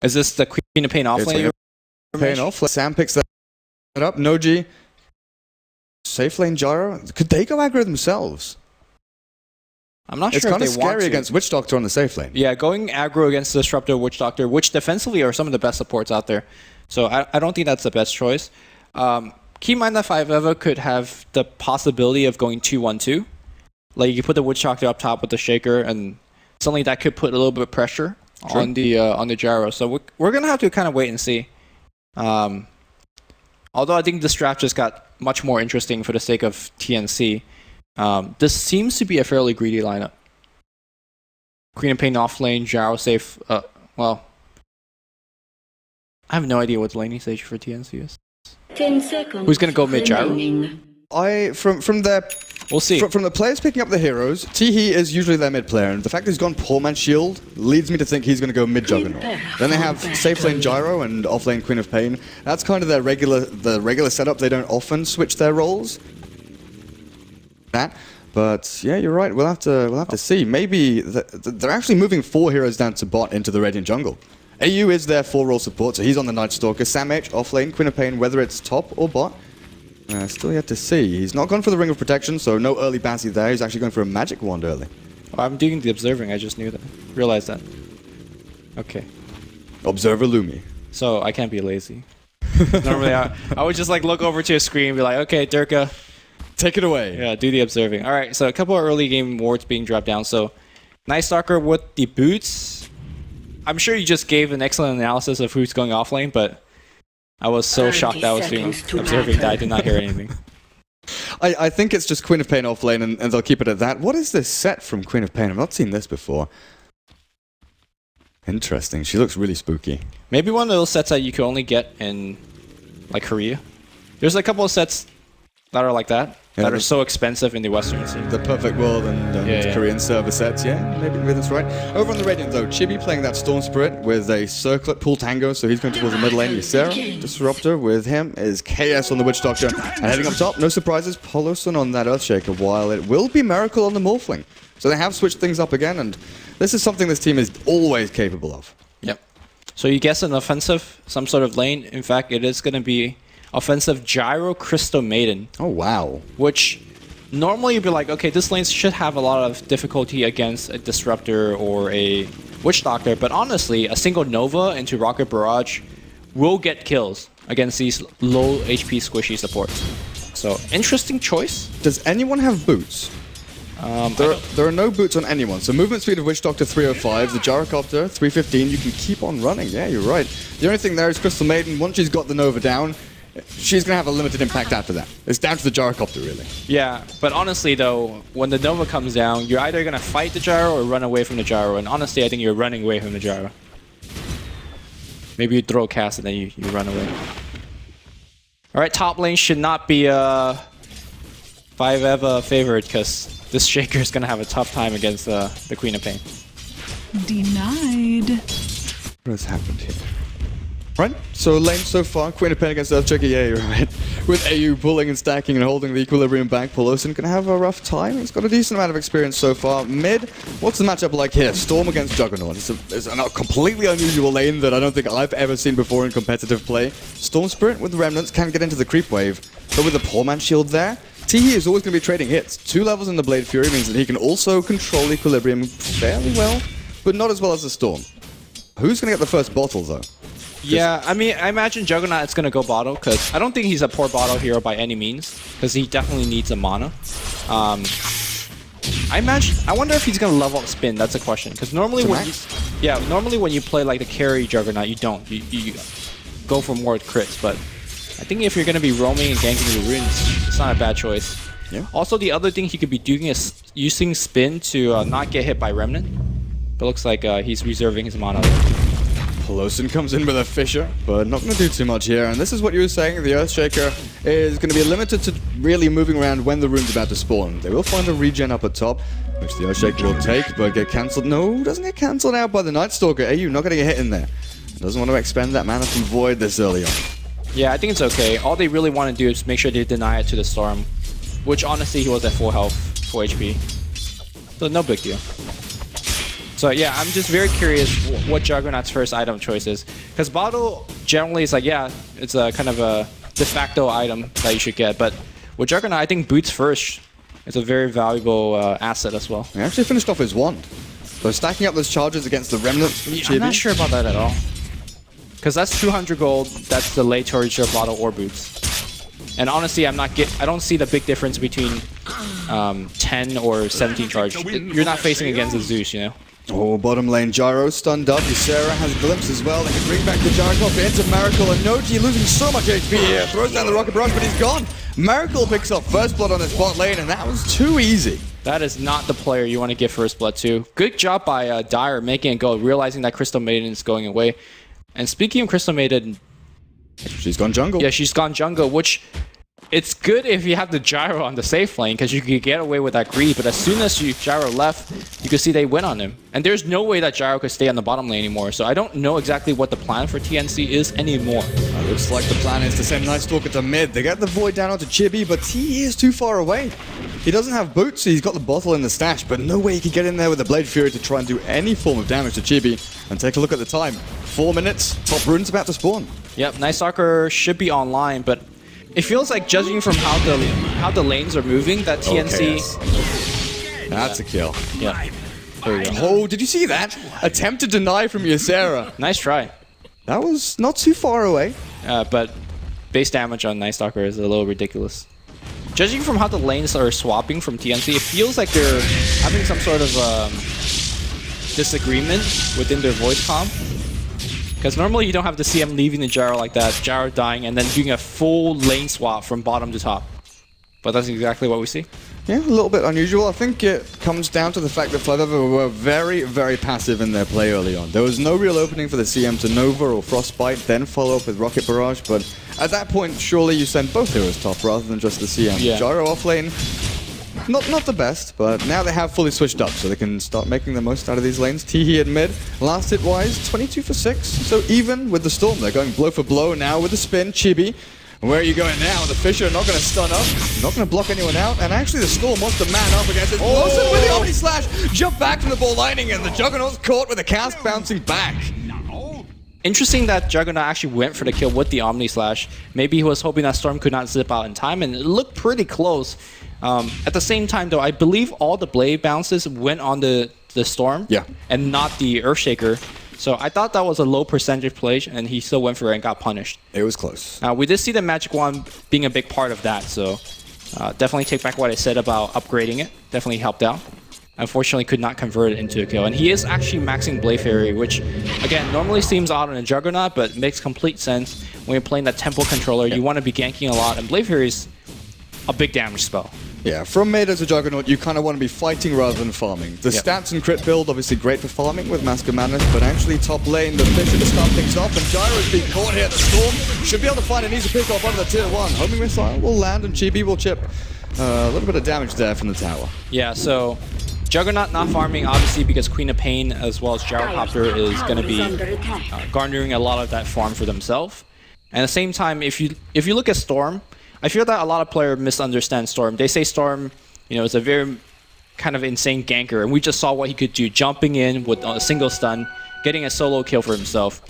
Is this the Queen of Pain offlane? Pain off. Sam picks that up. Noji. Safe lane gyro. Could they go aggro themselves? I'm not it's sure if they want to. It's kind of scary against Witch Doctor on the safe lane. Yeah, going aggro against Disruptor, Witch Doctor, which defensively are some of the best supports out there. So I don't think that's the best choice. Keep in mind that 5EVA could have the possibility of going 2-1-2. Like, you put the Witch Doctor up top with the Shaker, and suddenly that could put a little bit of pressure on the gyro. So we're going to have to kind of wait and see. Although I think this draft just got much more interesting for the sake of TNC. This seems to be a fairly greedy lineup. Queen of Pain off lane, gyro safe. Well, I have no idea what the laning stage for TNC is. 10 seconds. Who's going to go mid gyro? From their... We'll see. From the players picking up the heroes, Teehee is usually their mid player, and the fact that he's gone Poor Man's Shield leads me to think he's going to go mid Juggernaut. Then they have safe lane Gyro and off lane Queen of Pain. That's kind of their regular setup. They don't often switch their roles. But yeah, you're right. We'll have to see. Maybe they're actually moving 4 heroes down to bot into the Radiant jungle. AU is their 4-role support, so he's on the Night Stalker. Sam H off lane Queen of Pain, whether it's top or bot. Still yet to see. He's not gone for the Ring of Protection, so no early Bazzi there. He's actually going for a Magic Wand early. Oh, I'm doing the observing. I just knew that. Realized that. Okay. Observer Lumi. So I can't be lazy. Normally, I would just like look over to a screen and be like, okay, Durka, take it away. Yeah, do the observing. All right, so a couple of early game wards being dropped down. So Night Stalker with the boots. I'm sure you just gave an excellent analysis of who's going off lane, but I was so shocked that I was doing observing that I did not hear anything. I think it's just Queen of Pain off lane, and they'll keep it at that. What is this set from Queen of Pain? I've not seen this before. Interesting. She looks really spooky. Maybe one of those sets that you can only get in like Korea. There's a couple of sets that are like that. That are so expensive in the Western scene. The Perfect World and Korean server sets, yeah, maybe that's right. Over on the Radiant though, Chibi playing that Storm Spirit with a Circlet Pool Tango, so he's going towards the middle lane. Ysera, Disruptor with him is KS on the Witch Doctor. And heading up top, no surprises, Polosun on that Earthshaker, while it will be Miracle on the Morphling. So they have switched things up again, and this is something this team is always capable of. Yep. So you guess an offensive, some sort of lane. In fact, it is going to be offensive Gyro Crystal Maiden. Oh, wow. Which normally you'd be like, okay, this lane should have a lot of difficulty against a Disruptor or a Witch Doctor, but honestly, a single Nova into Rocket Barrage will get kills against these low HP squishy supports. So, interesting choice. Does anyone have boots? There are no boots on anyone. So movement speed of Witch Doctor 305, the Gyrocopter 315, you can keep on running. Yeah, you're right. The only thing there is Crystal Maiden, once she's got the Nova down, she's going to have a limited impact after that. It's down to the Gyrocopter, really. Yeah, but honestly, though, when the Nova comes down, you're either going to fight the Gyro or run away from the Gyro. And honestly, I think you're running away from the Gyro. Maybe you throw a cast and then you run away. Alright, top lane should not be 5EVA favored because this Shaker is going to have a tough time against the Queen of Pain. Denied. What has happened here? Right, so lane so far, Queen of Pain against Earthshaker, yeah, you're right. With AU pulling and stacking and holding the equilibrium back, Polosun can have a rough time. He's got a decent amount of experience so far. Mid, what's the matchup like here? Storm against Juggernaut. It's a completely unusual lane that I don't think I've ever seen before in competitive play. Storm Spirit with the Remnants can get into the creep wave, but with the Poor Man's Shield there, Teehee is always going to be trading hits. 2 levels in the Blade Fury means that he can also control equilibrium fairly well, but not as well as the Storm. Who's going to get the first bottle, though? Yeah, I mean, I imagine Juggernaut is going to go bottle, because I don't think he's a poor bottle hero by any means, because he definitely needs a mana. I wonder if he's going to level up Spin, that's a question, because normally normally when you play like the carry Juggernaut, you don't. You go for more crits, but I think if you're going to be roaming and ganking the runes, it's not a bad choice. Yeah. Also, the other thing he could be doing is using Spin to not get hit by Remnant, but looks like he's reserving his mana there. Polosun comes in with a Fissure, but not going to do too much here. And this is what you were saying, the Earthshaker is going to be limited to really moving around when the rune's about to spawn. They will find a regen up at top, which the Earthshaker will take, but get cancelled. No, doesn't get cancelled out by the Night Stalker. AU not going to get hit in there. Doesn't want to expend that mana from Void this early on. Yeah, I think it's okay. All they really want to do is make sure they deny it to the Storm, which honestly he was at full health, full HP. So no big deal. So yeah, I'm just very curious what Juggernaut's first item choice is. Because Bottle generally is like, yeah, it's a kind of a de facto item that you should get. But with Juggernaut, I think Boots first is a very valuable asset as well. He actually finished off his wand. So stacking up those charges against the Remnants. I'm not sure about that at all. Because that's 200 gold, that's the late torture Bottle or Boots. And honestly, I don't see the big difference between 10 or 17 charge. You're not facing against a Zeus, you know? Oh, bottom lane, Gyro stunned up. Ysera has a glimpse as well. They can bring back the Gyrocoff into Miracle, and Noji losing so much HP here. Throws down the Rocket Barrage, but he's gone. Miracle picks up first blood on his bot lane, and that was too easy. That is not the player you want to give first blood to. Good job by Dire making it go, realizing that Crystal Maiden is going away. And speaking of Crystal Maiden, she's gone jungle. Yeah, she's gone jungle, which it's good if you have the Gyro on the safe lane because you can get away with that greed. But as soon as Gyro left, you could see they went on him. And there's no way that Gyro could stay on the bottom lane anymore. So I don't know exactly what the plan for TNC is anymore. Looks like the plan is to send Night Stalker to mid. They get the Void down onto Chibi, but he is too far away. He doesn't have boots, so he's got the bottle in the stash, but no way he can get in there with the Blade Fury to try and do any form of damage to Chibi. And take a look at the time. 4 minutes, top rune's about to spawn. Yep, Night Stalker should be online, but it feels like, judging from how the lanes are moving, that TNC... Okay, that's a kill. Yeah. There you go. Oh, did you see that? Attempt to deny from Ysera. Nice try. That was not too far away. But base damage on Night Stalker is a little ridiculous. Judging from how the lanes are swapping from TNC, it feels like they're having some sort of disagreement within their voice comp. Because normally you don't have the CM leaving the Gyro like that, Gyro dying, and then doing a full lane swap from bottom to top. But that's exactly what we see. Yeah, a little bit unusual. I think it comes down to the fact that FlyVevo were very, very passive in their play early on. There was no real opening for the CM to Nova or Frostbite, then follow up with Rocket Barrage, but at that point, surely you send both heroes top rather than just the CM. Yeah. Gyro off lane, not the best, but now they have fully switched up, so they can start making the most out of these lanes. Teehee at mid, last hit-wise, 22 for 6, so even with the Storm. They're going blow for blow now with the spin. Chibi, where are you going now? The Fissure not going to stun up, not going to block anyone out, and actually the Storm wants to man up against it. Wilson with the Omni Slash, jump back from the ball lining, and the Juggernaut's caught with the cast bouncing back. Interesting that Juggernaut actually went for the kill with the Omni Slash. Maybe he was hoping that Storm could not zip out in time, and it looked pretty close. At the same time, though, I believe all the blade bounces went on the Storm, and not the Earthshaker. So I thought that was a low percentage play, and he still went for it and got punished. It was close. We did see the Magic Wand being a big part of that, so definitely take back what I said about upgrading it. Definitely helped out. Unfortunately, could not convert it into a kill. And he is actually maxing Blade Fairy, which, again, normally seems odd on a Juggernaut, but makes complete sense when you're playing that Temple controller. You want to be ganking a lot, and Blade Fairy is a big damage spell. Yeah, from mid as a Juggernaut, you kind of want to be fighting rather than farming. The stats and crit build, obviously great for farming with Mask of Madness, but actually top lane, the Fissure to start things off, and Gyro's being caught here. The Storm should be able to find an easy pick off under the tier 1. Homing Missile will land, and Chibi will chip a little bit of damage there from the tower. Yeah, so Juggernaut not farming, obviously, because Queen of Pain as well as Gyrocopter is going to be garnering a lot of that farm for themselves. And at the same time, if you look at Storm, I feel that a lot of players misunderstand Storm. They say Storm, is a very kind of insane ganker, and we just saw what he could do, jumping in with a single stun, getting a solo kill for himself.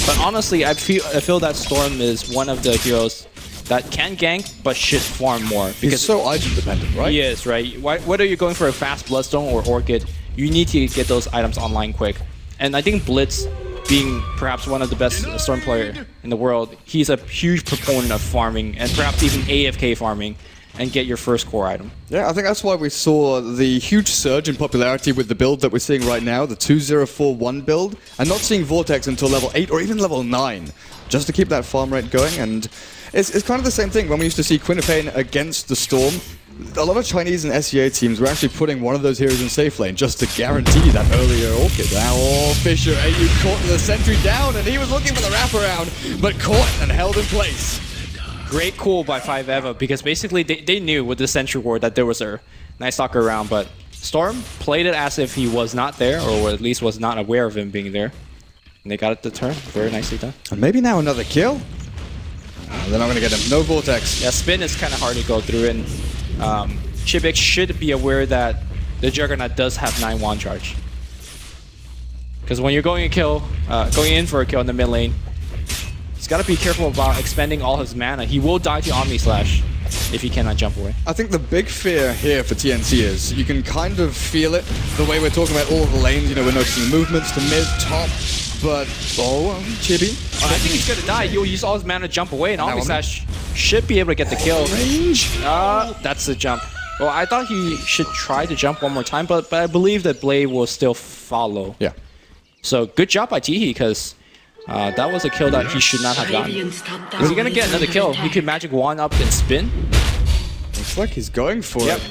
But honestly, I feel that Storm is one of the heroes that can gank, but should farm more. Because he's so item dependent, right? He is, right? Whether you're going for a fast Bloodstone or Orchid, you need to get those items online quick. And I think Blitz, being perhaps one of the best Storm player in the world, he's a huge proponent of farming, and perhaps even AFK farming, and get your first core item. Yeah, I think that's why we saw the huge surge in popularity with the build that we're seeing right now, the 2041 build, and not seeing Vortex until level 8 or even level 9, just to keep that farm rate going. And it's kind of the same thing when we used to see Queen of Pain against the Storm. A lot of Chinese and SEA teams were actually putting one of those heroes in safe lane just to guarantee that earlier Orchid. Now Fissure, AU caught the sentry down, and he was looking for the wraparound, but caught and held in place. Great cool by FlyVevo, because basically they knew with the Sentry Ward that there was a Night Stalker around, but Storm played it as if he was not there, or at least was not aware of him being there. And they got it to turn. Very nicely done. And maybe now another kill? They're not going to get him. No Vortex. Yeah, spin is kind of hard to go through, and Chibik should be aware that the Juggernaut does have 9 wand charge. Because when you're going in for a kill in the mid lane, he's got to be careful about expending all his mana. He will die to Omni Slash if he cannot jump away. I think the big fear here for TNC is you can kind of feel it the way we're talking about all of the lanes. You know, we're noticing movements to mid, top, but Chibi. I think he's gonna die. He'll use all his mana to jump away, and Omni Slash should be able to get the kill. Range. That's the jump. Well, I thought he should try to jump one more time, but I believe that Blade will still follow. Yeah. So good job by Teehee, because that was a kill that he should not have gotten. Is he gonna get another kill? He could magic one up and spin. Looks like he's going for it.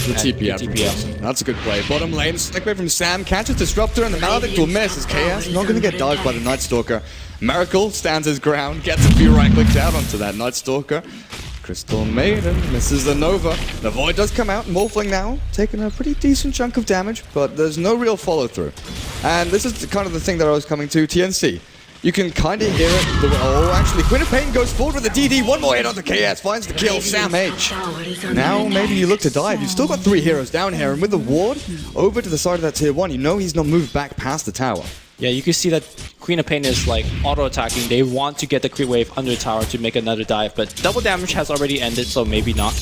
The TP out from Wilson. That's a good play. Bottom lane, sneak away from Sam, catches Disruptor, and the Maledict will miss as KS not going to get dodged by the Night Stalker. Miracle stands his ground, gets a few right clicks out onto that Night Stalker. Crystal Maiden misses the Nova. The Void does come out, Morphling now, taking a pretty decent chunk of damage, but there's no real follow-through. And this is kind of the thing that I was coming to, TNC. You can kind of hear it. Oh, actually, Queen of Pain goes forward with the DD. One more hit on the KS, finds the kill, Sam H. Now, maybe you look to dive. You've still got 3 heroes down here, and with the ward over to the side of that tier 1, you know he's not moved back past the tower. Yeah, you can see that Queen of Pain is like auto-attacking. They want to get the creep wave under the tower to make another dive, but double damage has already ended, so maybe not.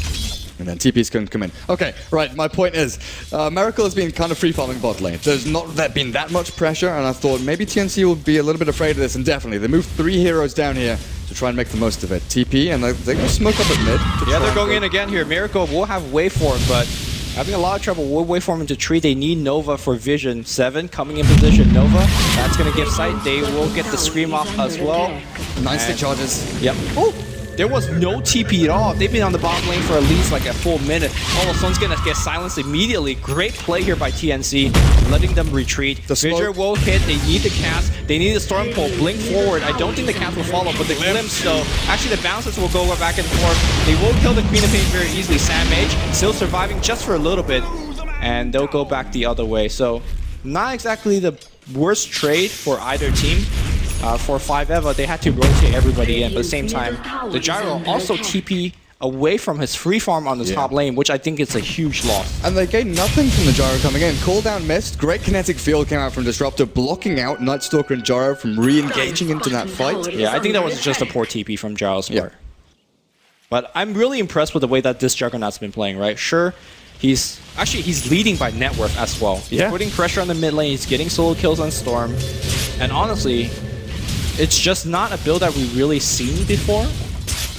And then TP's going to come in. Okay, right, my point is, Miracle has been kind of free-farming bot lane. There's not been that much pressure, and I thought maybe TNC will be a little bit afraid of this, and definitely, they moved 3 heroes down here to try and make the most of it. TP, and they're going to smoke up at mid. Yeah, they're going in again here. Miracle will have waveform, but having a lot of trouble with waveform into tree. They need Nova for vision. 7 coming in position. Nova, that's going to give sight. They will get the scream off as well. 9 stick charges. Yep. Oh! There was no TP at all. They've been on the bottom lane for at least like a full minute. Oh, someone's gonna get silenced immediately. Great play here by TNC, letting them retreat. The Fissure will hit. They need the cast. They need the Storm Pole. Blink forward. I don't think the cast will follow, but the glimpse though. Actually, the bounces will go back and forth. They will kill the Queen of Pain very easily. Sam H still surviving just for a little bit, and they'll go back the other way. So, not exactly the worst trade for either team. For 5EVA, they had to rotate everybody in, but at the same time, the Gyro also TP away from his free farm on the top lane, which I think is a huge loss. And they gained nothing from the Gyro coming in. Cooldown missed, great kinetic field came out from Disruptor, blocking out Night Stalker and Gyro from re-engaging into that fight. Yeah, I think that was just a poor TP from Gyro's part. But I'm really impressed with the way that this Juggernaut's been playing, right? Sure, he's leading by net worth as well. He's putting pressure on the mid lane, he's getting solo kills on Storm, and honestly, it's just not a build that we've really seen before.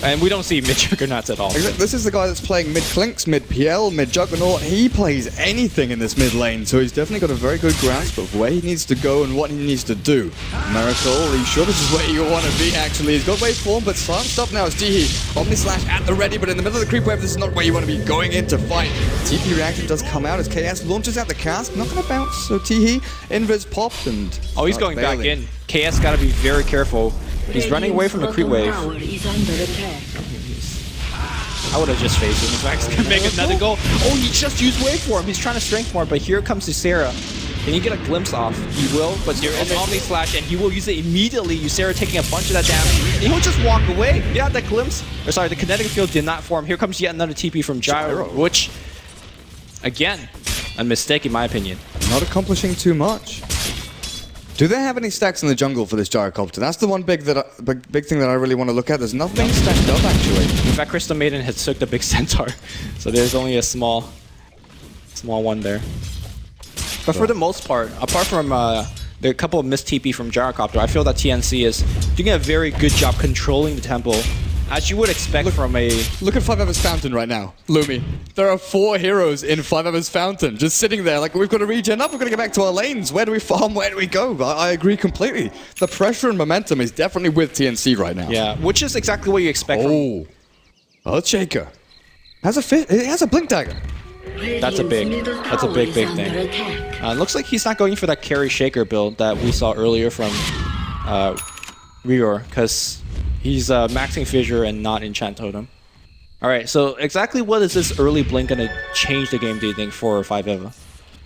And we don't see mid-Juggernauts at all. This is the guy that's playing mid-Clinks, mid-PL, mid-Juggernaut. He plays anything in this mid lane, so he's definitely got a very good grasp of where he needs to go and what he needs to do. Miracle, are you sure this is where you want to be, actually? He's got waveform, but silenced up now as Teehee. Omni Slash at the ready, but in the middle of the creep wave, this is not where you want to be going in to fight. TP reaction does come out as KS launches out the cast. Not going to bounce, so Teehee, invis popped and... Oh, he's going back in. KS got to be very careful. He's running away from the creep wave. I would have just faced him. In fact, he's going to make another goal. Oh, he just used waveform. He's trying to strength more, but here comes Ysera. Can you get a glimpse off? He will, but there is Omni Slash, and he will use it immediately. Ysera taking a bunch of that damage, and he'll just walk away. Yeah, that glimpse. Or sorry, the kinetic field did not form. Here comes yet another TP from Gyro, which, again, a mistake in my opinion. Not accomplishing too much. Do they have any stacks in the jungle for this Gyrocopter? That's the one big thing that I really want to look at. There's nothing stacked up, actually. In fact, Crystal Maiden had took the big Centaur, so there's only a small one there. But for the most part, apart from the couple of missed TP from Gyrocopter, I feel that TNC is doing a very good job controlling the tempo, as you would expect from a... Look at 5EVA's Fountain right now, Lumi. There are 4 heroes in 5EVA's Fountain, just sitting there like, we've got to regen up, we're going to get back to our lanes. Where do we farm? Where do we go? I agree completely. The pressure and momentum is definitely with TNC right now. Yeah, which is exactly what you expect from... Earthshaker. It has a Blink Dagger. That's a big thing. Looks like he's not going for that carry shaker build that we saw earlier from Rior, because he's maxing Fissure and not Enchant Totem. Alright, so exactly what is this early Blink going to change the game, do you think, for 5EVA?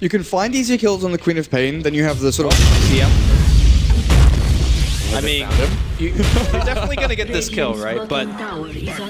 You can find easier kills on the Queen of Pain, then you have the sort of... Yeah. I mean, you're definitely going to get this kill, right? But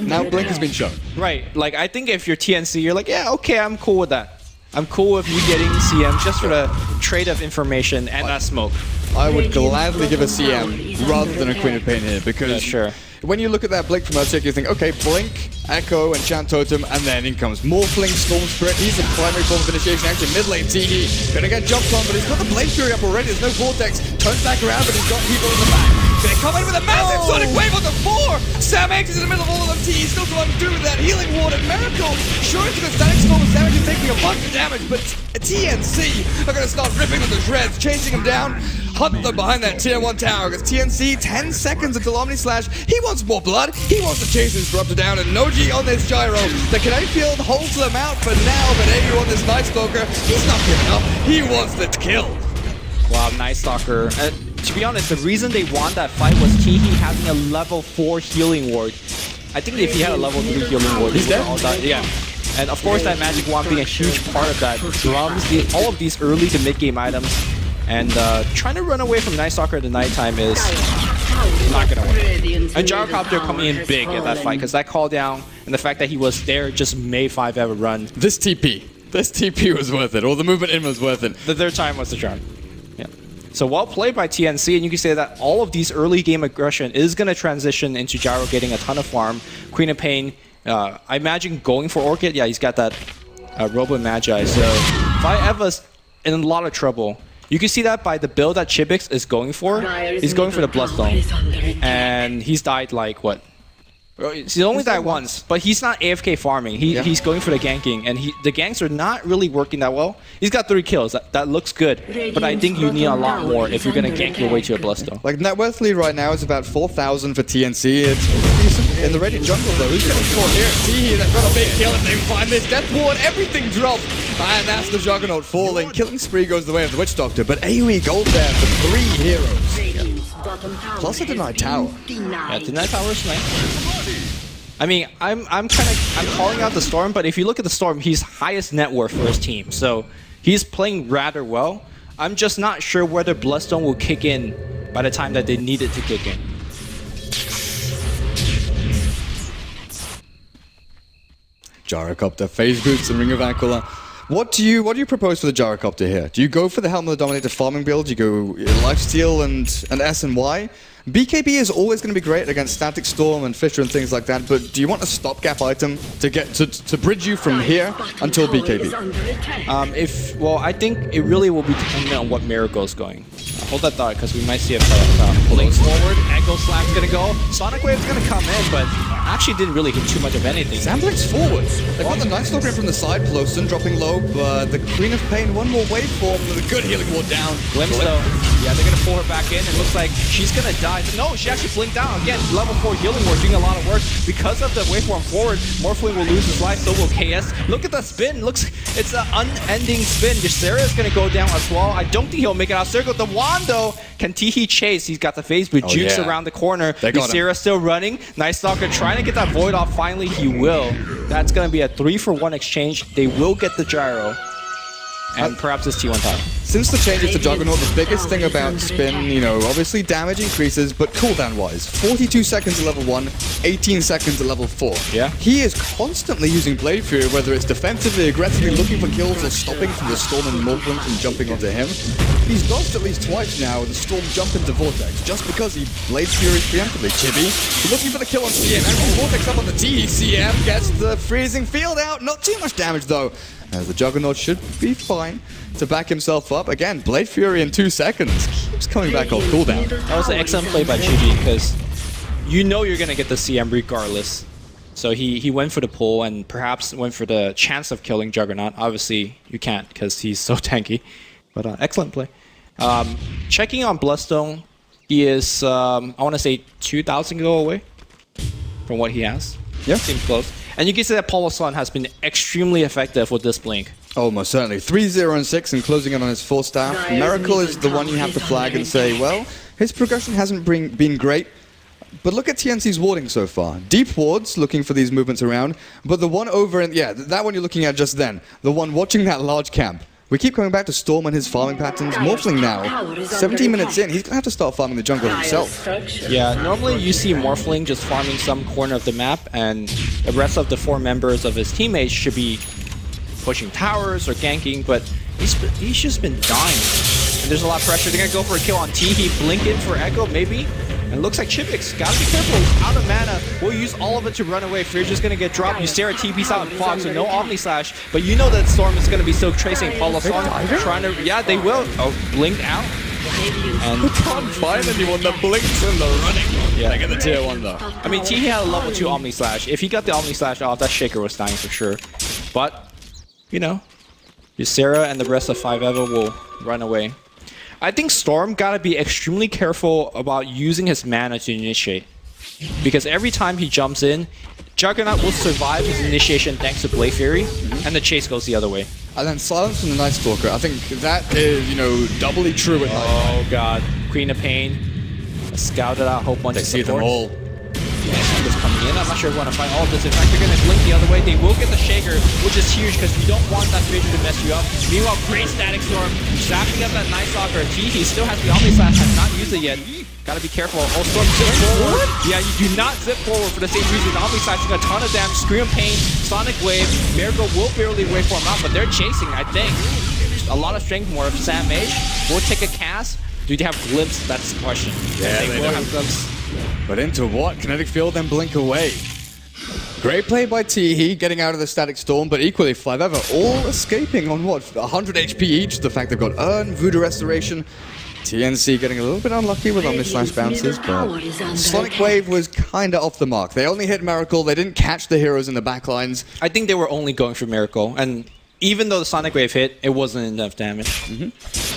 now Blink has been shown. Right, like I think if you're TNC, you're like, yeah, okay, I'm cool with that. I'm cool with you getting CM just for the trade of information and that smoke. I would gladly give a CM rather than a Queen of Pain here, because Yeah, sure. when you look at that Blink from Earthshake, you think, okay, Blink, Echo, Enchant Totem, and then in comes Morphling, Storm Spirit. He's the primary form of initiation action. Mid lane, TD, gonna get jumped on, but he's got the Blade Fury up already. There's no Vortex. Turns back around, but he's got people in the back. Gonna come in with a massive Sonic Wave on the 4! Sam X is in the middle of all of them. TD still to undo with that Healing Ward and Miracle. Sure, into the Static Storm, Sam X is taking a bunch of damage, but TNC are gonna start ripping them to shreds, chasing him down. Hunt them behind that tier 1 tower, because TNC, 10 seconds until Omni Slash. He wants more blood, he wants to chase his Disruptor down, and Noji on this gyro. The Canary Field holds them out for now, but AU on this Night Stalker, he's not giving up, he wants the kill. Wow, Night Stalker. To be honest, the reason they won that fight was Teehee having a level 4 healing ward. I think if he had a level 3 healing ward, he's dead. all that, yeah. And of course that Magic Wand being a huge part of that. Drums, all of these early to mid game items. And trying to run away from Night Stalker at the nighttime is not gonna work. And Gyrocopter coming in big in that fight, because that call down and the fact that he was there just made 5-ever run. This TP was worth it, or the movement in was worth it. The third time was the charm. Yeah. So well played by TNC, and you can say that all of these early game aggression is going to transition into Gyro getting a ton of farm. Queen of Pain, I imagine going for Orchid. Yeah, he's got that Robo Magi. So 5-Eva's in a lot of trouble. You can see that by the build that Chibix is going for. He's going for the Bloodstone. And he's died like, what? He's only died once, but he's not AFK farming. He's going for the ganking, and the ganks are not really working that well. He's got 3 kills. That looks good, but I think you need a lot more if you're going to gank your way to a Bloodstone. Like, net worth lead right now is about 4,000 for TNC. It's decent. In the Radiant jungle, though, who's going to score here? Teehee, they've got a big kill if they find this. Death Ward, everything dropped. And that's the Juggernaut falling. Killing spree goes the way of the Witch Doctor, but AoE gold there for 3 heroes. Plus a denied tower. Yeah, denied tower is nice. I mean, I'm calling out the Storm, but if you look at the Storm, he's highest net worth for his team, so he's playing rather well. I'm just not sure whether Bloodstone will kick in by the time that they need it to kick in. Gyrocopter, Phase Boots, and Ring of Aquila. What do you propose for the Gyrocopter here? Do you go for the Helm of the Dominator farming build? Do you go Lifesteal and S and Y? BKB is always going to be great against Static Storm and Fisher and things like that, but do you want a stopgap item to get to bridge you from here until BKB? Well, I think it really will be dependent on what Miracle is going. Hold that thought, because we might see a pulling forward. Echo Slap's gonna go. Sonic Wave's gonna come in, but actually didn't really hit too much of anything. Samblink's forward. They've got the Night Stalker in from the side. Ploson dropping low, but the Queen of Pain, one more waveform with a good healing ward down. Glimpse though. Yeah, they're gonna pull her back in. It looks like she's gonna die. No, she actually blinked down. Again, level 4 healing ward doing a lot of work. Because of the waveform forward, Morphling will lose his life, so will KS. Look at the spin. It's an unending spin. Ysera is gonna go down as well. I don't think he'll make it out circle. The wand though, can Teehee chase? He's got the phase boot. Jukes around the corner. Ysera still running. Night Stalker trying to get that void off. Finally, he will. That's gonna be a 3-for-1 exchange. They will get the gyro. And perhaps it's T1 time. Since the changes to Juggernaut, the biggest thing about Spin, you know, obviously damage increases, but cooldown-wise, 42 seconds at level 1, 18 seconds at level 4. Yeah. He is constantly using Blade Fury, whether it's defensively, aggressively looking for kills, or stopping from the Storm and Morphling from jumping onto him. He's dodged at least twice now with the Storm jump into Vortex, just because he Blade Fury preemptively. Chibi looking for the kill on CM, and Vortex up on the T. CM gets the freezing field out, not too much damage though. As the Juggernaut should be fine to back himself up. Again, Blade Fury in 2 seconds. Keeps coming back off cooldown. That was an excellent play by Chibi, because you know you're going to get the CM regardless. So he went for the pull and perhaps went for the chance of killing Juggernaut. Obviously, you can't because he's so tanky. But excellent play. Checking on Bloodstone, he is, I want to say, 2,000 go away from what he has. Yeah. Seems close. And you can see that Polosan has been extremely effective with this blink. Oh, most certainly. 3-0 and 6 and closing in on his 4 staff. Miracle is the one you have to flag and say, well, his progression hasn't been great. But look at TNC's warding so far. Deep wards, looking for these movements around. But the one over, that one you're looking at just then. The one watching that large camp. We keep coming back to Storm and his farming patterns. Morphling now, 17 minutes in, he's going to have to start farming the jungle himself. Yeah, normally you see Morphling just farming some corner of the map, and the rest of the 4 members of his teammates should be pushing towers or ganking, but he's just been dying. And there's a lot of pressure. They're gonna go for a kill on Teehee, blink in for Echo, maybe. And it looks like Chipix, gotta be careful, he's out of mana. We'll use all of it to run away. Fear's just gonna get dropped. Ysera TP's out and Fog, so no Omni Slash. But you know that Storm is gonna be still tracing Pauloson, trying to, yeah, they will. Oh, blinked out. And Can't find anyone that blinks in the running. Yeah. They get the tier 1 though. I mean, Teehee had a level 2 Omni Slash. If he got the Omni Slash off, that Shaker was dying for sure. But, you know, Ysera and the rest of 5EVA will run away. I think Storm gotta be extremely careful about using his mana to initiate. Because every time he jumps in, Juggernaut will survive his initiation thanks to Blade Fury, and the chase goes the other way. And then Silence from the Night Stalker. I think that is, you know, doubly true at night. Oh god, Queen of Pain scouted out a whole bunch They of see them supports. all. Is coming in. I'm not sure if we want to fight all of this. In fact, they're going to blink the other way. They will get the Shaker, which is huge because you don't want that Vision to mess you up. Meanwhile, great Static Storm, zapping up that Night Stalker. He still has the Omni Slash, has not used it yet. Gotta be careful. Oh, Storm zip forward. Yeah, you do not zip forward for the same reason. The Omni Slash doing a ton of damage. Scream of Pain, Sonic Wave. Miracle will barely wait for him out, but they're chasing, I think. A lot of strength more. Sam Mage will take a cast. Do they have Glimpse? That's the question. Yeah, they will have Glimpse. But into what? Kinetic Field, then blink away. Great play by Teehee, getting out of the Static Storm, but equally 5EVA all escaping on what? 100 HP each. The fact they've got Urn, Voodoo Restoration. TNC getting a little bit unlucky with Omni Slash bounces, but Sonic Wave was kinda off the mark. They only hit Miracle, they didn't catch the heroes in the backlines. I think they were only going for Miracle, and even though the Sonic Wave hit, it wasn't enough damage.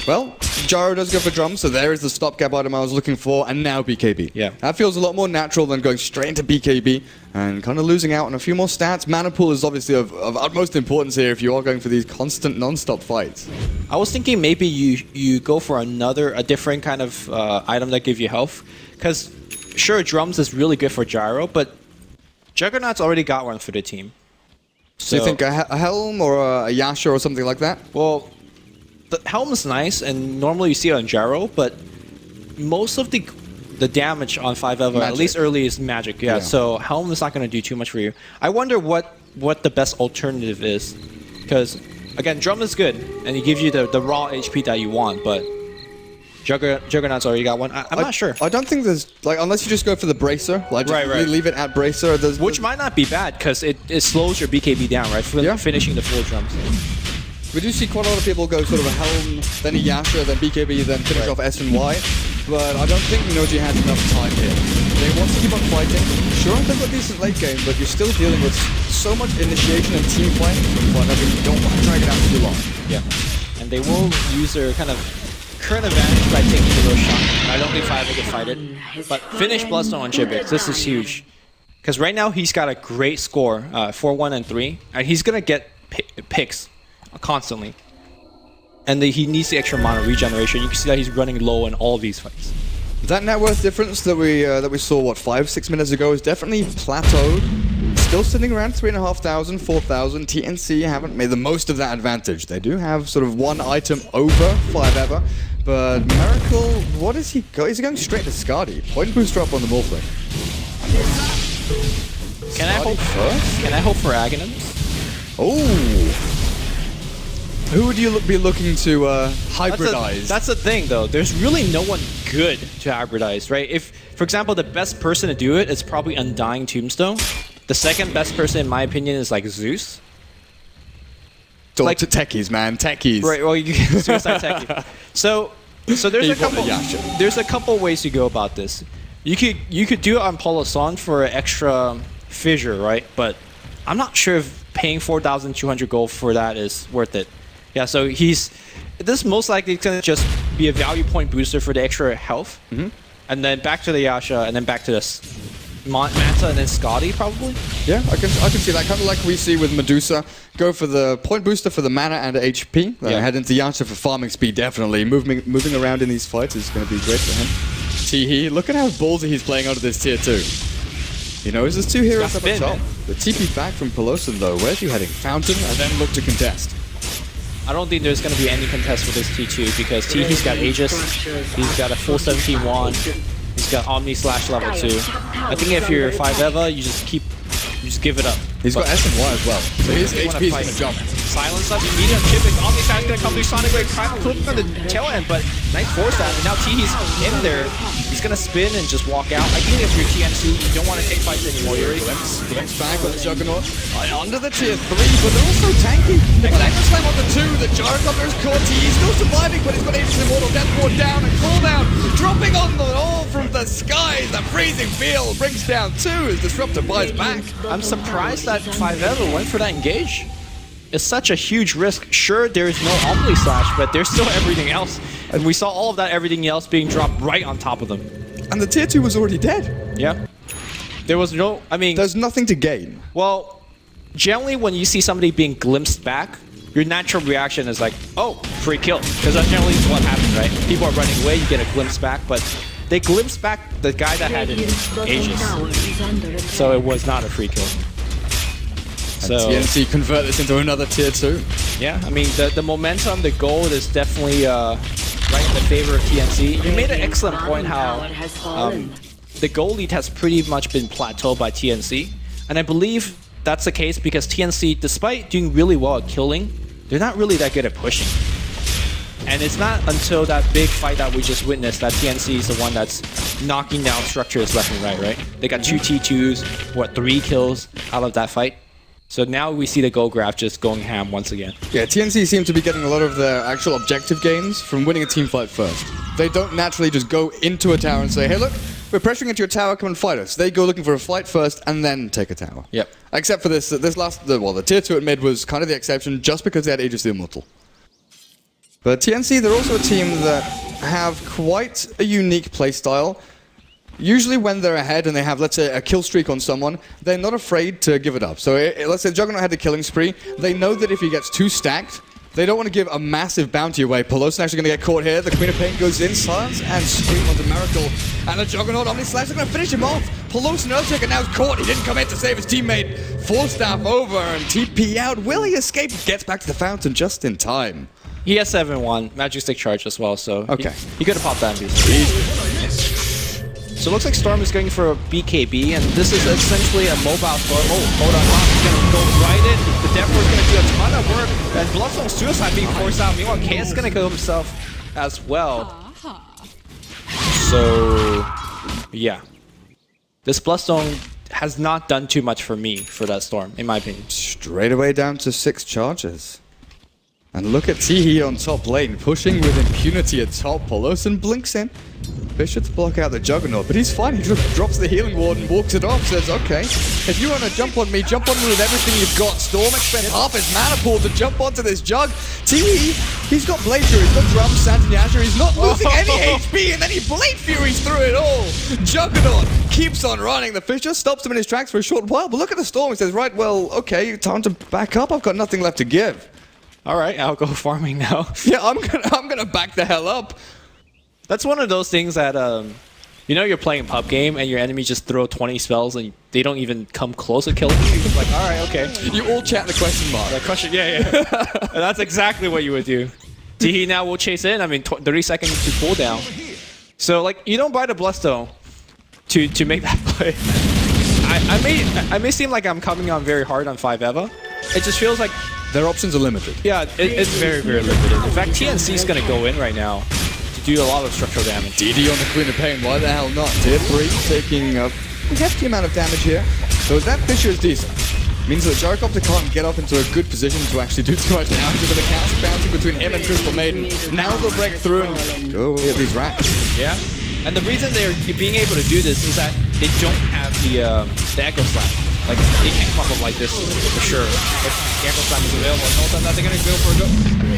Well, Gyro does go for Drum, so there is the stopgap item I was looking for, and now BKB. Yeah. That feels a lot more natural than going straight into BKB and kind of losing out on a few more stats. Mana pool is obviously of utmost importance here if you are going for these constant non-stop fights. I was thinking maybe you go for a different kind of item that gives you health, because sure, Drums is really good for Gyro, but Juggernaut's already got one for the team. So you think a Helm or a Yasha or something like that? Well, the Helm is nice, and normally you see it on Gyro, but most of the damage on 5EVA, at least early, is magic. Yeah, so Helm is not going to do too much for you. I wonder what the best alternative is, because again, Drum is good, and it gives you the raw HP that you want, but Juggernaut's already got one. I'm not sure. I don't think there's, like, unless you just go for the Bracer, like just leave it at Bracer. Which might not be bad, because it slows your BKB down, right? Finishing the full Drums. We do see quite a lot of people go sort of a Helm, then a Yasha, then BKB, then finish off S and Y. But I don't think Noji has enough time here. They want to keep on fighting. Sure, they've got decent late game, but you're still dealing with so much initiation and team fight. But I mean, you don't want to drag it out too long. Yeah. And they will use their kind of current advantage by taking the real shot. I don't think 5EVA can fight it. But finish Bloodstone on Chipix. This is huge. Because right now he's got a great score, 4-1 and 3. And he's going to get picks constantly. And he needs the extra mana regeneration. You can see that he's running low in all these fights. That net worth difference that we saw, what, 5-6 minutes ago is definitely plateaued. Still sitting around 3,500, 4,000. TNC haven't made the most of that advantage. They do have sort of one item over 5EVA. But Miracle, what is he going? Is he going straight to Skadi? Point booster up on the Morphling. Can I hope for Aghanims? Oh! Who would you be looking to hybridize? That's the thing, though. There's really no one good to hybridize, right? If, for example, the best person to do it is probably Undying Tombstone. The second best person, in my opinion, is like Zeus. Like to techies, man, techies. Right. Well, you can suicide techie. So there's a couple ways to go about this. You could do it on Pauloson for an extra fissure, right? But I'm not sure if paying 4,200 gold for that is worth it. Yeah, so this most likely going to just be a value point booster for the extra health. And then back to the Yasha, and then back to this Manta, and then Skadi, probably. Yeah, I can see that. Kind of like we see with Medusa. Go for the point booster for the mana and the HP. Head into Yasha for farming speed, definitely. Moving around in these fights is going to be great for him. Teehee, look at how ballsy he's playing out of this tier 2. You know, there's 2 heroes up at top. The TP back from Pauloson, though. Where's you heading? Fountain, and then look to contest. I don't think there's going to be any contest for this T2 because Teehee's got Aegis, he's got a full 17 wand, he's got Omni Slash level 2. I think if you're 5EVA, you just give it up. He's got S and Y as well, so his They wanna HP is fight. going to jump. Silence up immediate on Chippik. Omniscience gonna come through Sonic Wave, clipping on the tail end, but nice force that. And now Teehee's in there. He's gonna spin and just walk out. Ideally, if you're TNC, you don't want to take fights anymore. You're already Glimpse back with the Juggernaut. Under the tier 3, but they're also tanky. They've got Echo Slam on the 2, the Gyrocopter is caught. He's still surviving, but he's got Aegis Immortal, Death Ward down, and cooldown dropping on the all from the skies. The freezing field brings down 2 as Disruptor buys back. I'm surprised that 5EVA went for that engage. It's such a huge risk. Sure, there's no Omni Slash, but there's still everything else. And we saw all of that everything else being dropped right on top of them. And the tier 2 was already dead. Yeah. There was no, I mean... There's nothing to gain. Well, generally when you see somebody being glimpsed back, your natural reaction is like, oh, free kill. Because that's generally what happens, right? People are running away, you get a glimpse back, but they glimpsed back the guy that had an Aegis. So it was not a free kill. And TNC convert this into another tier 2. Yeah, I mean, the momentum, the gold is definitely right in the favor of TNC. You made an excellent point how the gold lead has pretty much been plateaued by TNC. And I believe that's the case because TNC, despite doing really well at killing, they're not really that good at pushing. And it's not until that big fight that we just witnessed that TNC is the one that's knocking down structures left and right? They got 2 T2s, what, 3 kills out of that fight? So now we see the gold graph just going ham once again. Yeah, TNC seem to be getting a lot of their actual objective gains from winning a team fight first. They don't naturally just go into a tower and say, hey look, we're pressuring into your tower, come and fight us. They go looking for a fight first and then take a tower. Yep. Except for the tier 2 at mid was kind of the exception just because they had Aegis the Immortal. But TNC, they're also a team that have quite a unique playstyle. Usually when they're ahead and they have, let's say, a kill streak on someone, they're not afraid to give it up. So let's say Juggernaut had the killing spree. They know that if he gets 2 stacked, they don't want to give a massive bounty away. Pelosin actually going to get caught here. The Queen of Pain goes in, Silence and Scream onto Miracle. And the Juggernaut Omni Slash are going to finish him off. Pelosin Earthshaker now is caught. He didn't come in to save his teammate. Force Staff over and TP out. Will he escape? Gets back to the fountain just in time. He has 7-1, Magic Stick Charge as well, so okay. He could have popped that in So it looks like Storm is going for a BKB, and this is essentially a mobile Storm. Oh, hold on, he's going to go right in. The Death Ward's going to do a ton of work, and Bloodstone Suicide being forced out. Meanwhile, Chaos is going to kill himself as well. So, yeah. This Bloodstone has not done too much for me for that Storm, in my opinion. Straight away down to 6 charges. And look at Teehee on top lane, pushing with impunity at top. Pelosin blinks in. Bishop to block out the Juggernaut, but he's fine. He just drops the healing ward and walks it off. Says, okay, if you want to jump on me with everything you've got. Storm expends half his mana pool to jump onto this Jug. Teehee, he's got Blade Fury, he's got Drums, Sands, and Yasha. He's not losing any HP, and then he Blade Furies through it all. Juggernaut keeps on running. The fish just stops him in his tracks for a short while, but look at the Storm. He says, right, well, okay, time to back up. I've got nothing left to give. All right, I'll go farming now. Yeah, I'm gonna back the hell up. That's one of those things that, you know, you're playing a pub game and your enemy just throw 20 spells and they don't even come close to killing you. You're just like, all right, okay. You all chat the question mark. The question, yeah. And that's exactly what you would do. Teehee now will chase in. I mean, 30 seconds to cooldown. So, like, you don't buy the Bloodstone to make that play. I may seem like I'm coming on very hard on 5EVA. It just feels like their options are limited. Yeah, it's very, very limited. In fact, TNC is going to go in right now to do a lot of structural damage. DD on the Queen of Pain, why the hell not? Tier 3 taking a hefty amount of damage here. So that Fissure is decent. Means that Gyrocopter can't get up into a good position to actually do too much damage, but the counter bouncing between him and Crystal Maiden. Now they'll break through and go at these racks. Yeah. And the reason they're being able to do this is that they don't have the Echo Slam. Like, they can't come up like this for sure. If the Echo Slam is available, no time that they're gonna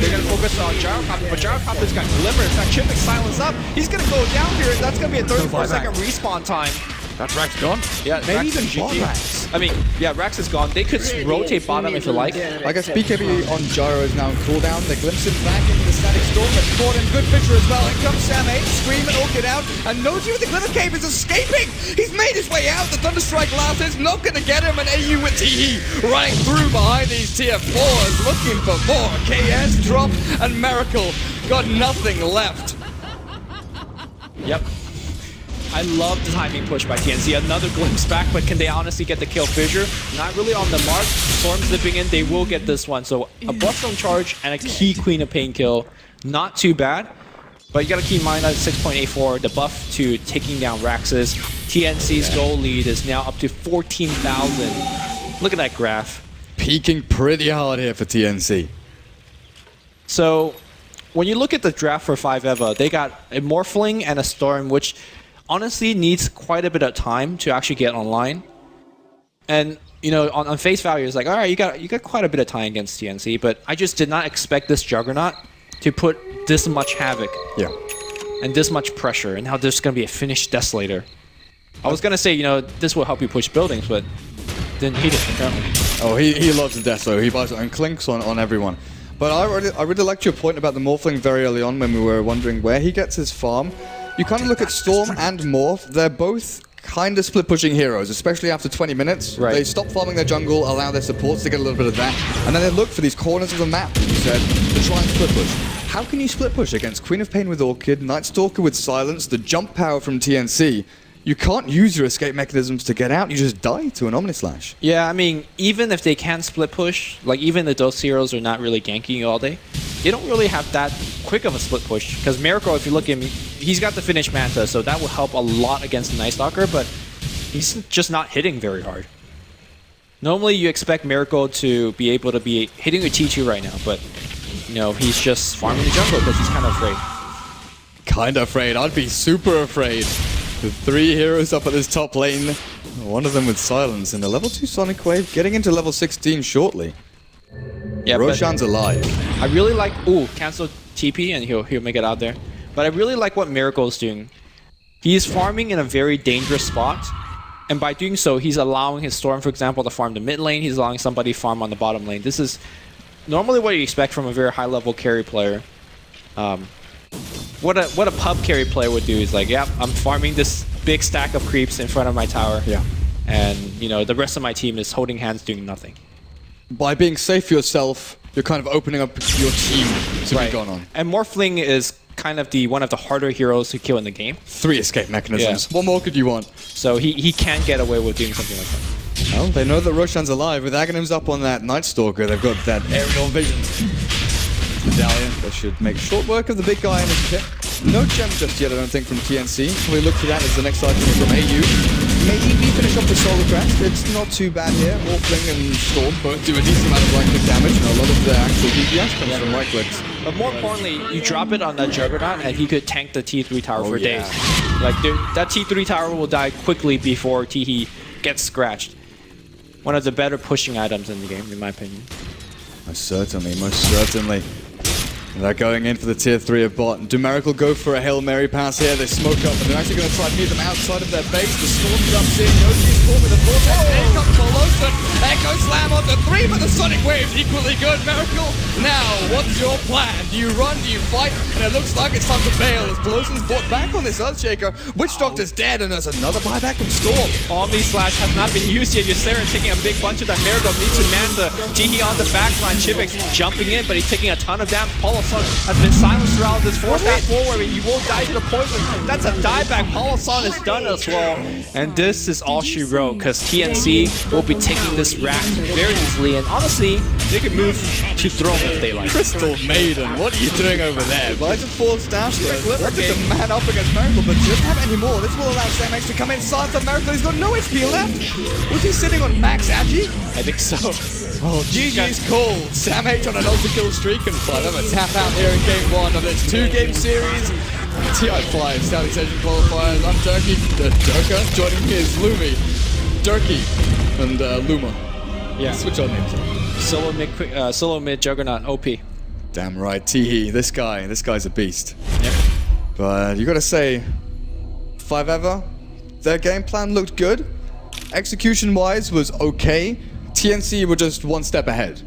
they're gonna focus on Gyrocopter, but Gyrocopter's got Glimmer. It's got Chippik Silence up. He's gonna go down here, and that's gonna be a 34-second respawn time. That Rax gone? Yeah, maybe Rax even bot Rax. I mean, yeah, Rax is gone. They could rotate bottom if you like. I guess BKB on Gyro is now in cooldown. They glimpse him back into the Static Storm. They've caught him. Good picture as well. In comes Sam H, Scream and Orchid out. And Noji with the Glitter Cave is escaping. He's made his way out. The Thunderstrike last is not going to get him. And AU with Teehee running through behind these tier 4s, looking for more. KS, Drop, and Miracle got nothing left. Yep. I love the timing push by TNC. Another glimpse back, but can they honestly get the kill? Fissure, not really on the mark. Storm zipping in, they will get this one. So a Bloodstone charge and a key Queen of Pain kill. Not too bad. But you gotta keep in mind that 6.84, the buff to taking down Raxus. TNC's goal lead is now up to 14,000. Look at that graph. Peaking pretty hard here for TNC. So, when you look at the draft for 5EVA, they got a Morphling and a Storm, which honestly needs quite a bit of time to actually get online. And, you know, on face value, it's like, alright, you got quite a bit of time against TNC, but I just did not expect this Juggernaut to put this much havoc. Yeah. And this much pressure, and how there's going to be a finished Desolator. I was going to say, you know, this will help you push buildings, but didn't hit it, apparently. Oh, he loves the Desolator. He buys it and clinks on everyone. But I really liked your point about the Morphling very early on when we were wondering where he gets his farm. You kind of look at Storm and Morph. They're both kind of split-pushing heroes, especially after 20 minutes. Right. They stop farming their jungle, allow their supports to get a little bit of that, and then they look for these corners of the map, as you said, to try and split-push. How can you split-push against Queen of Pain with Orchid, Night Stalker with Silence, the jump power from TNC? You can't use your escape mechanisms to get out, you just die to an Omnislash. Yeah, I mean, even if they can split push, like even if those heroes are not really ganking you all day, they don't really have that quick of a split push. Because Miracle, if you look at him, he's got the Finish Manta, so that will help a lot against the Night Stalker, but he's just not hitting very hard. Normally, you expect Miracle to be able to be hitting a T2 right now, but you know, he's just farming the jungle because he's kind of afraid. Kinda afraid. I'd be super afraid. The 3 heroes up at this top lane, one of them with Silence, and a level 2 Sonic Wave getting into level 16 shortly. Yeah, Roshan's alive. I really like... Ooh, cancel TP and he'll make it out there. But I really like what Miracle is doing. He's farming in a very dangerous spot. And by doing so, he's allowing his Storm, for example, to farm the mid lane. He's allowing somebody to farm on the bottom lane. This is normally what you expect from a very high-level carry player. What a pub carry player would do is like, yeah, I'm farming this big stack of creeps in front of my tower. Yeah. And, you know, the rest of my team is holding hands doing nothing. By being safe for yourself, you're kind of opening up your team to be gone on. And Morphling is kind of one of the harder heroes to kill in the game. 3 escape mechanisms. Yeah. What more could you want? So he can get away with doing something like that. Well, they know that Roshan's alive. With Aghanims up on that Night Stalker, they've got that aerial vision. Medallion, they should make short work of the big guy in his pit. No gem just yet, I don't think, from TNC. We look for that as the next item from AU. Maybe finish off the Solar Crest. It's not too bad here. Morphling and Storm both do a decent amount of right-click damage, and a lot of their actual DPS comes from right-clicks. But more importantly, you drop it on that Juggernaut, and he could tank the T3 tower for days. Like, that T3 tower will die quickly before Teehee gets scratched. One of the better pushing items in the game, in my opinion. Most certainly, most certainly. They're going in for the tier 3 of bot. Do Miracle go for a Hail Mary pass here? They smoke up, and they're actually going to try to meet them outside of their base. The Storm jumps in, Yoshi's caught with a vortex. Here comes Polosan. Echo Slam onto 3, but the Sonic Wave's equally good. Miracle, now, what's your plan? Do you run? Do you fight? And it looks like it's time to bail as Polosan's brought back on this Earthshaker. Witch Doctor's dead, and there's another buyback from Storm. Omnislash has not been used yet. Ysera taking a big bunch of that. Miracle needs to Manta. Teehee on the backline. Chipex jumping in, but he's taking a ton of damage. Polosan has been silenced throughout this force back forward, and he will die to the poison. That's a dieback. Polosan is done as well. And this is all she wrote, because TNC will be taking this rack very easily, and honestly, they could move to throne if they like. Crystal Maiden, what are you doing over there? Buys a 4 dash. Let's get the man up against Miracle, but doesn't have any more. This will allow Samex to come inside the Miracle. He's got no HP left. Was he sitting on max Agi? I think so. Oh, GG's call. Sam H on an ulti-kill streak and find them a tap out here in game 1 of this 2-game series. TI5 Salutation qualifiers. I'm Durky. Durka. Joining me is Lumi, Durky, and Luma. Yeah. Switch our names up. Solo mid Juggernaut OP. Damn right, Teehee. This guy's a beast. Yep. But you gotta say, 5EVA, their game plan looked good. Execution-wise was okay. TNC were just one step ahead.